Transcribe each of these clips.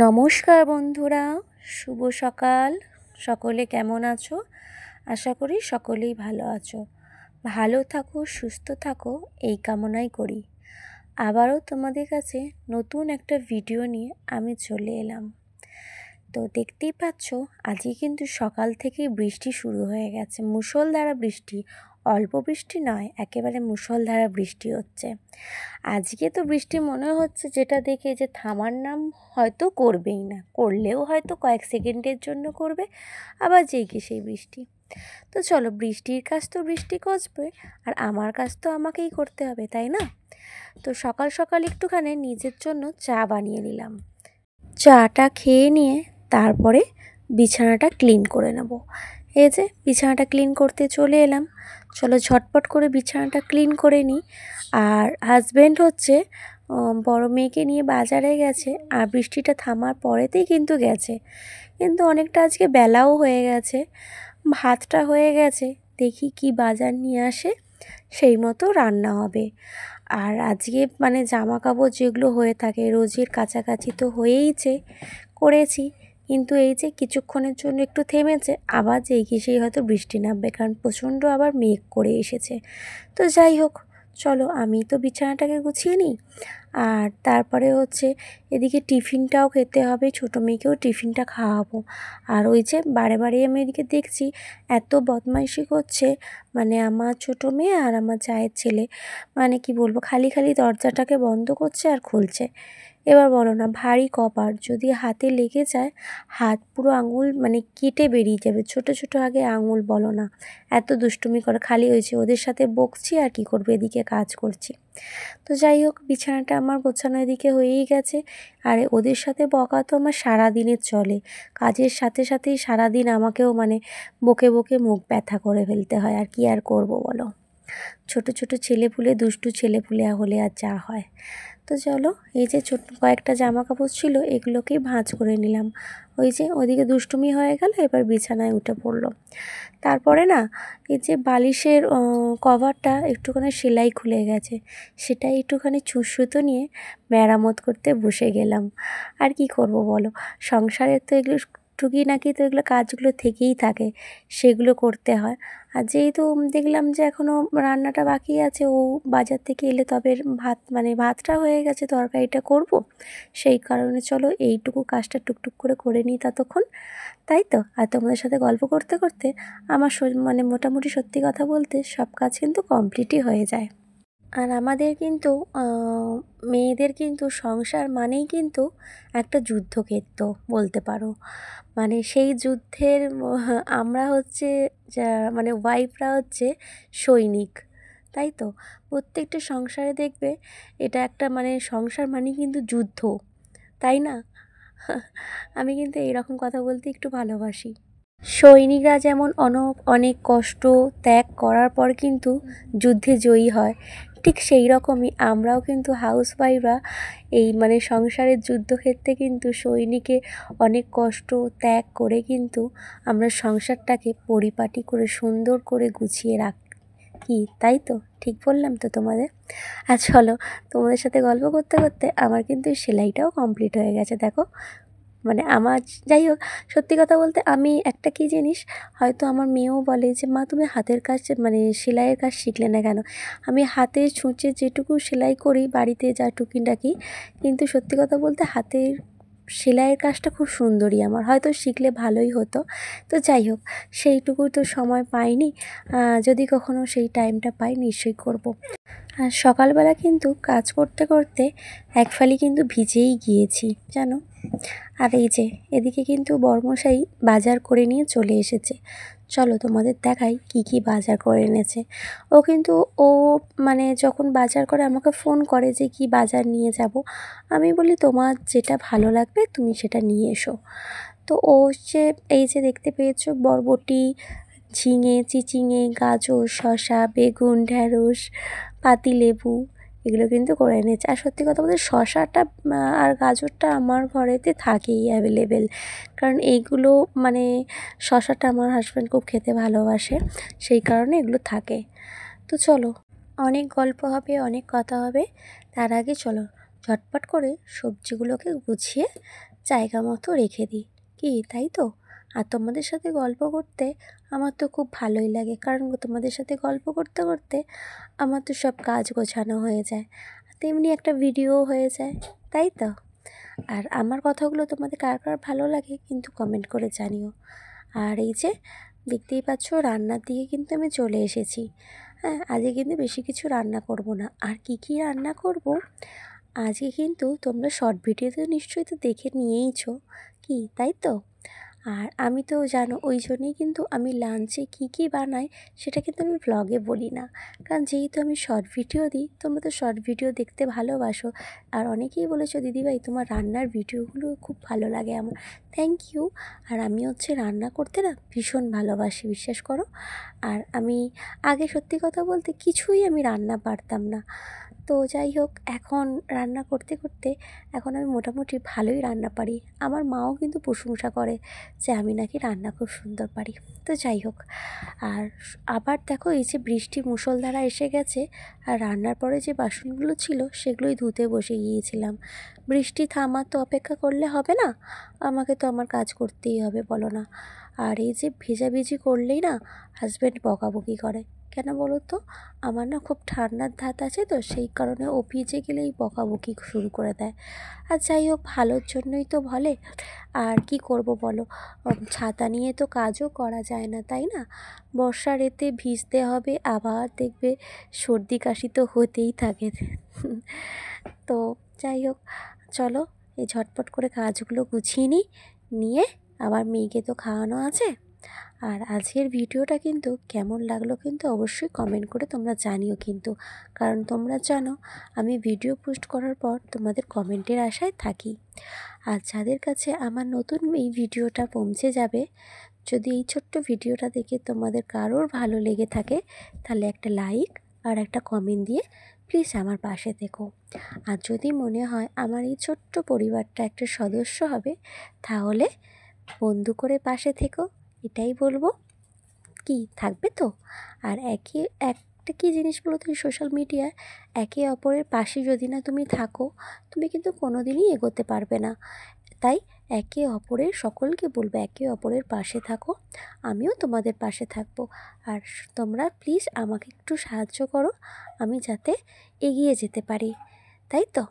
নমস্কার বন্ধুরা, শুভ সকাল। সকলে কেমন আছো? আশা করি সকলেই ভালো আছো। ভালো থাকো, সুস্থ থাকো, এই কামনাই করি। আবারও তোমাদের কাছে নতুন একটা ভিডিও নিয়ে আমি চলে এলাম। তো দেখতেই পাচ্ছ, আজকে কিন্তু সকাল থেকেই বৃষ্টি শুরু হয়ে গেছে। মুষলধারা বৃষ্টি, অল্প বৃষ্টি নয়, একেবারে মুষলধারা বৃষ্টি হচ্ছে। আজকে তো বৃষ্টি মনে হচ্ছে যেটা দেখে যে থামার নাম হয়তো করবেই না, করলেও হয়তো কয়েক সেকেন্ডের জন্য করবে, আবার যেই কি সেই বৃষ্টি। তো চলো, বৃষ্টির কাজ তো বৃষ্টি করবে, আর আমার কাজ তো আমাকেই করতে হবে, তাই না? তো সকাল সকাল একটুখানি নিজের জন্য চা বানিয়ে নিলাম। চাটা খেয়ে নিয়ে তারপরে বিছানাটা ক্লিন করে নেব। এই যে বিছানাটা ক্লিন করতে চলে এলাম। চলো ঝটপট করে বিছানাটা ক্লিন করে নিই। আর হাজব্যান্ড হচ্ছে বড় মেয়েকে নিয়ে বাজারে গেছে, আর বৃষ্টিটা থামার পরেতেই কিন্তু গেছে। কিন্তু অনেকটা আজকে বেলাও হয়ে গেছে, ভাতটা হয়ে গেছে। দেখি কি বাজার নিয়ে আসে, সেই মতো রান্না হবে। আর আজকে মানে জামা কাপড় যেগুলো হয়ে থাকে রোজের কাছাকাছি তো হয়েইছে, করেছি। কিন্তু এই যে কিছুক্ষণের জন্য একটু থেমেছে, আবার যেই কি সেই হয়তো বৃষ্টি নামবে, কারণ প্রচণ্ড আবার মেঘ করে এসেছে। তো যাই হোক, চলো আমি তো বিছানাটাকে গুছিয়ে নিই। আর তারপরে হচ্ছে এদিকে টিফিনটাও খেতে হবে, ছোটো মেয়েকেও টিফিনটা খাওয়াবো। আর ওই যে বারে বারে আমি এদিকে দেখছি এত বদমাইশি করছে, মানে আমার ছোটো মেয়ে আর আমার জায়ের ছেলে, মানে কি বলবো, খালি খালি দরজাটাকে বন্ধ করছে আর খুলছে। এবার বলো না, ভারী কপার, যদি হাতে লেগে যায় হাত পুরো আঙুল মানে কেটে বেরিয়ে যাবে। ছোট ছোট আগে আঙুল, বলো না, এত দুষ্টুমি করে। খালি হয়েছে ওদের সাথে বকছি আর কি করবো, এদিকে কাজ করছি। তো যাই হোক, বিছানাটা আমার গোছানো এদিকে হয়েই গেছে। আর ওদের সাথে বকা তো আমার সারাদিনের চলে, কাজের সাথে সাথেই সারাদিন আমাকেও মানে বকে বকে মুখ ব্যথা করে ফেলতে হয়। আর কি আর করবো বলো, ছোট ছোট ছেলেপুলে, দুষ্টু ছেলেপুলে হলে আর যা হয়। তো চলো, এই যে ছোট কয়েকটা জামা কাপড় ছিল এগুলোকেই ভাঁজ করে নিলাম। ওই যে ওদিকে দুষ্টুমি হয়ে গেল, এবার বিছানায় উঠে পড়লো। তারপরে না, এই যে বালিশের কভারটা একটুখানি সেলাই খুলে গেছে, সেটাই একটুখানি সুতো নিয়ে মেরামত করতে বসে গেলাম। আর কি করব বলো, সংসারের তো এগুলো টুকিনাকি তো এগুলো কাজগুলো থেকেই থাকে, সেগুলো করতে হয়। আর যেহেতু দেখলাম যে এখনও রান্নাটা বাকি আছে, ও বাজার থেকে এলে তবে ভাতটা হয়ে গেছে, তরকারিটা করব, সেই কারণে চলো এইটুকু কাজটা টুকটুক করে করে নিই ততক্ষণ, তাই তো। আর তোমাদের সাথে গল্প করতে করতে আমার মানে মোটামুটি সত্যি কথা বলতে সব কাজ কিন্তু কমপ্লিটই হয়ে যায়। আর আমাদের কিন্তু মেয়েদের কিন্তু সংসার মানেই কিন্তু একটা যুদ্ধক্ষেত্র বলতে পারো। মানে সেই যুদ্ধের আমরা হচ্ছে যা মানে ওয়াইফরা হচ্ছে সৈনিক, তাই তো। প্রত্যেকটা সংসারে দেখবে এটা একটা মানে সংসার মানেই কিন্তু যুদ্ধ, তাই না? আমি কিন্তু এইরকম কথা বলতে একটু ভালোবাসি। সৈনিকরা যেমন অনেক কষ্ট ত্যাগ করার পর কিন্তু যুদ্ধে জয়ী হয়, ঠিক সেই রকমই আমরাও কিন্তু হাউসওয়াইফরা এই মানে সংসারের যুদ্ধক্ষেত্রে কিন্তু সৈনিকে অনেক কষ্ট ত্যাগ করে কিন্তু আমরা সংসারটাকে পরিপাটি করে সুন্দর করে গুছিয়ে রাখি, তাই তো। ঠিক বললাম তো তোমাদের? আর চলো, তোমাদের সাথে গল্প করতে করতে আমার কিন্তু সেলাইটাও কমপ্লিট হয়ে গেছে, দেখো। মানে আমার, যাই হোক, সত্যি কথা বলতে আমি একটা কী জিনিস, হয়তো আমার মেয়েও বলে যে মা তুমি হাতের কাজ মানে সেলাইয়ের কাজ শিখলে না কেন? আমি হাতে ছুঁচে যেটুকু সেলাই করি বাড়িতে যা টুকিটাকি, কিন্তু সত্যি কথা বলতে হাতের সেলাইয়ের কাজটা খুব সুন্দরই আমার, হয়তো শিখলে ভালোই হতো। তো যাই হোক, সেইটুকু তো সময় পাইনি, যদি কখনো সেই টাইমটা পাই নিশ্চয়ই করব। আর সকালবেলা কিন্তু কাজ করতে করতে এক ফালি কিন্তু ভিজেই গিয়েছি জানো। আর এই যে এদিকে কিন্তু বড়মশাই বাজার করে নিয়ে চলে এসেছে। চলো তোমাদের দেখাই কি কি বাজার করে এনেছে। ও কিন্তু ও মানে যখন বাজার করে আমাকে ফোন করে যে কি বাজার নিয়ে যাব, আমি বলি তোমার যেটা ভালো লাগবে তুমি সেটা নিয়ে এসো। তো ও হচ্ছে এই যে দেখতে পেয়েছো বরবটি, ঝিঙে, চিচিঙে, গাজর, শসা, বেগুন, ঢ্যাঁড়স, পাতিলেবু, এগুলো কিন্তু করে এনেছে। আর সত্যি কথা বলতে শসাটা আর গাজরটা আমার ঘরেতে থাকেই অ্যাভেলেবেল, কারণ এইগুলো মানে শসাটা আমার হাজব্যান্ড খুব খেতে ভালোবাসে, সেই কারণে এগুলো থাকে। তো চলো, অনেক গল্প হবে, অনেক কথা হবে, তার আগে চলো ঝটপট করে সবজিগুলোকে গুছিয়ে জায়গা মতো রেখে দিই। কি তাই তো? আর তোমাদের সাথে গল্প করতে আমার তো খুব ভালোই লাগে, কারণ তোমাদের সাথে গল্প করতে করতে আমার তো সব কাজ গোছানো হয়ে যায়, তেমনি একটা ভিডিও হয়ে যায়, তাই তো? আর আমার কথাগুলো তোমাদের কার কার ভালো লাগে কিন্তু কমেন্ট করে জানিও। আর এই যে দেখতেই পাচ্ছ, রান্নার দিকে কিন্তু আমি চলে এসেছি। হ্যাঁ, আজকে কিন্তু বেশি কিছু রান্না করব না। আর কি কি রান্না করব আজকে কিন্তু তোমরা শর্ট ভিডিওতে নিশ্চয়ই তো দেখে নিয়েইছো, কি তাই তো? আর আমি তো জানো, ওই জন্যই কিন্তু আমি লাঞ্চে কী কী বানাই সেটা কিন্তু আমি ভ্লগে বলি না, কারণ যেহেতু আমি শর্ট ভিডিও দিই, তোমরা তো শর্ট ভিডিও দেখতে ভালোবাসো। আর অনেকেই বলেছো, দিদিভাই তোমার রান্নার ভিডিওগুলো খুব ভালো লাগে আমার। Thank you. আর আমি হচ্ছে রান্না করতে না ভীষণ ভালোবাসি, বিশ্বাস করো। আর আমি আগে সত্যি কথা বলতে কিছুই আমি রান্না পারতাম না। তো যাই হোক, এখন রান্না করতে করতে এখন আমি মোটামুটি ভালোই রান্না পারি। আমার মাও কিন্তু প্রশংসা করে যে আমি নাকি রান্না খুব সুন্দর পারি। তো যাই হোক, আর আবার দেখো, এই যে বৃষ্টি মুষলধারা এসে গেছে, আর রান্নার পরে যে বাসনগুলো ছিল সেগুলোই ধুতে বসে গিয়েছিলাম। বৃষ্টি থামা তো অপেক্ষা করলে হবে না, আমাকে তো আমার কাজ করতেই হবে, বলো না? আর এই যে ভেজাভেজি করলেই না হাজব্যান্ড বকাবকি করে। কেন বলো তো? আমার না খুব ঠান্ডার ধাত আছে, তো সেই কারণে ও ভিজে গেলেই বকাবকি শুরু করে দেয়। আর যাই হোক, ভালোর জন্যই তো বলে। আর কি করব বলো, ছাতা নিয়ে তো কাজও করা যায় না, তাই না? বর্ষার এতে ভিজতে হবে, আবার দেখবে সর্দি কাশি তো হতেই থাকে। তো যাই হোক, চলো এই ঝটপট করে কাজগুলো গুছিয়ে নিয়ে আবার মেয়েকে তো খাওয়ানো আছে। আর আজকের ভিডিওটা কিন্তু কেমন লাগলো কিন্তু অবশ্যই কমেন্ট করে তোমরা জানিও কিন্তু, কারণ তোমরা জানো আমি ভিডিও পোস্ট করার পর তোমাদের কমেন্টের আশায় থাকি। আর যাদের কাছে আমার নতুন এই ভিডিওটা পৌঁছে যাবে, যদি এই ছোট্ট ভিডিওটা দেখে তোমাদের কারোর ভালো লেগে থাকে, তাহলে একটা লাইক আর একটা কমেন্ট দিয়ে প্লিজ আমার পাশে থেকো। আর যদি মনে হয় আমার এই ছোট্ট পরিবারটা একটা সদস্য হবে, তাহলে বন্ধু করে পাশে থেকো, এটাই বলবো। কি থাকবে তো? আর একটা কি জিনিস বলো তো, সোশ্যাল মিডিয়ায় একে অপরের পাশে যদি না তুমি থাকো, তুমি কিন্তু কোনো দিনই এগোতে পারবে না। তাই একে অপরের, সকলকে বলবো একে অপরের পাশে থাকো, আমিও তোমাদের পাশে থাকবো। আর তোমরা প্লিজ আমাকে একটু সাহায্য করো, আমি যাতে এগিয়ে যেতে পারি, তাই তো?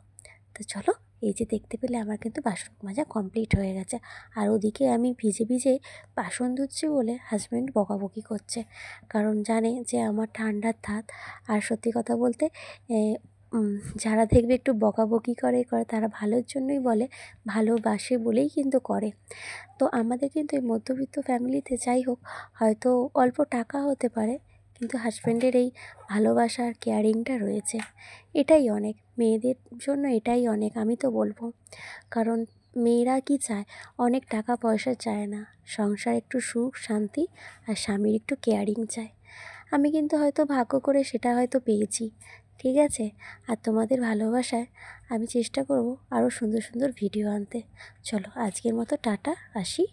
তো চলো, এই যে দেখতে পেলে আমার কিন্তু বাসন মাজা কমপ্লিট হয়ে গেছে। আর ওদিকে আমি ভিজে ভিজে বাসন ধুচ্ছি বলে হাজব্যান্ড বকাবকি করছে, কারণ জানে যে আমার ঠান্ডার ধাত। আর সত্যি কথা বলতে এ, যারা দেখবে একটু বকাবকি করে তারা ভালোর জন্যই বলে, ভালোবাসে বলেই কিন্তু করে। তো আমাদের কিন্তু এই মধ্যবিত্ত ফ্যামিলিতে যাই হোক, হয়তো অল্প টাকা হতে পারে, কিন্তু হাজব্যান্ডের এই ভালোবাসা আর কেয়ারিংটা রয়েছে, এটাই অনেক। মেয়েদের জন্য এটাই অনেক, আমি তো বলবো। কারণ মেয়েরা কি চায়? অনেক টাকা পয়সা চায় না, সংসার একটু সুখ শান্তি আর স্বামীর একটু কেয়ারিং চায়। আমি কিন্তু হয়তো ভাগ্য করে সেটা হয়তো পেয়েছি, ঠিক আছে? আর তোমাদের ভালোবাসায় আমি চেষ্টা করব আরও সুন্দর সুন্দর ভিডিও আনতে। চলো আজকের মতো টাটা, আসি।